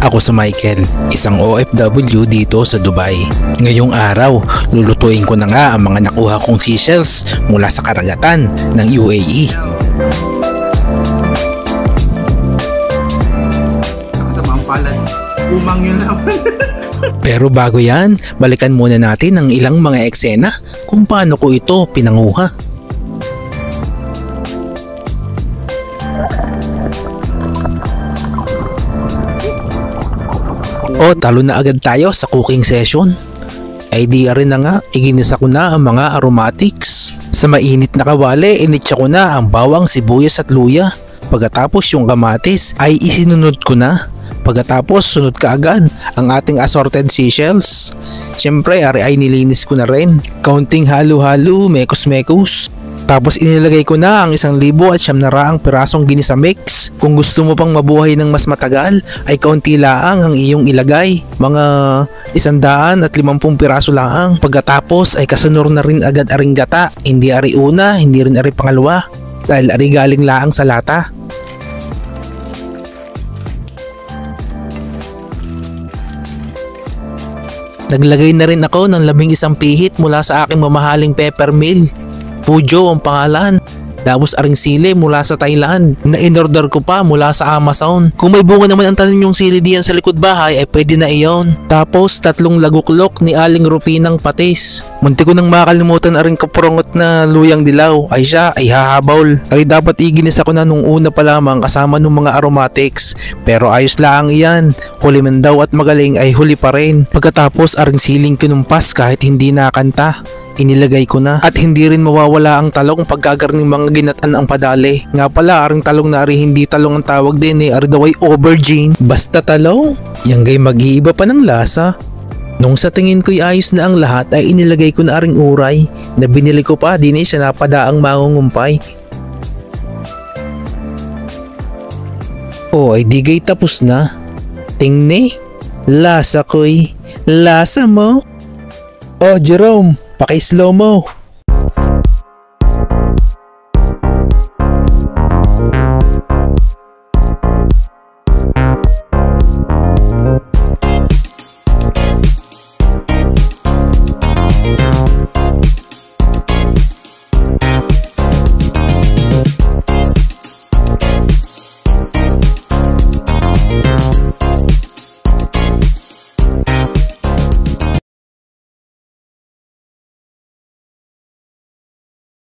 Ako si Michael, isang OFW dito sa Dubai. Ngayong araw, lulutuin ko na nga ang mga nakuha kong seashells mula sa karagatan ng UAE. Kasama ang palad, umang yun naman. Pero bago yan, balikan muna natin ang ilang mga eksena kung paano ko ito pinanguha. O talo na agad tayo sa cooking session. Ay di rin na nga, iginisa ko na ang mga aromatics. Sa mainit na kawali, initsa ko na ang bawang, sibuyas at luya. Pagkatapos yung kamatis ay isinunod ko na. Pagkatapos sunod ka agad ang ating assorted seashells. Siyempre ay nilinis ko na rin. Counting halo-halo, mekos-mekos. Tapos inilagay ko na ang 1,900 pirasong ginisa mix. Kung gusto mo pang mabuhay ng mas matagal ay kaunti laang ang iyong ilagay. Mga 150 piraso laang. Pagkatapos ay kasunod na rin agad aring gata. Hindi ari una, hindi rin ari pangalawa. Dahil ari galing laang sa lata. Naglagay na rin ako ng 11 pihit mula sa aking mamahaling pepper mill. Pujo ang pangalan. Tapos aring sili mula sa Thailand na in-order ko pa mula sa Amazon. Kung may bunga naman ang tanim yung sili diyan sa likod bahay ay pwede na iyon. Tapos 3 laguklok ni Aling Rupinang patis. Munti ko nang makalimutan aring kaprongot na luyang dilaw. Ay siya ay hahabawl. Ay dapat iginisa ko na nung una pa lamang kasama ng mga aromatics. Pero ayos lang iyan. Huli man daw at magaling ay huli pa rin. Pagkatapos aring siling kinumpas kahit hindi nakanta. Inilagay ko na at hindi rin mawawala ang talong pagkagarning mga ginatan ang padali. Nga pala aring talong na ari hindi talong ang tawag din ari daw ay aubergine. Basta talong, yang gay mag-iiba pa ng lasa. Nung sa tingin ko'y ayos na ang lahat ay inilagay ko na aring uray na binili ko pa din siya napadaang mangungumpay. O ay di gay tapos na. Tingni, lasa ko'y lasa mo. Oh Jerome, paki-slow mo.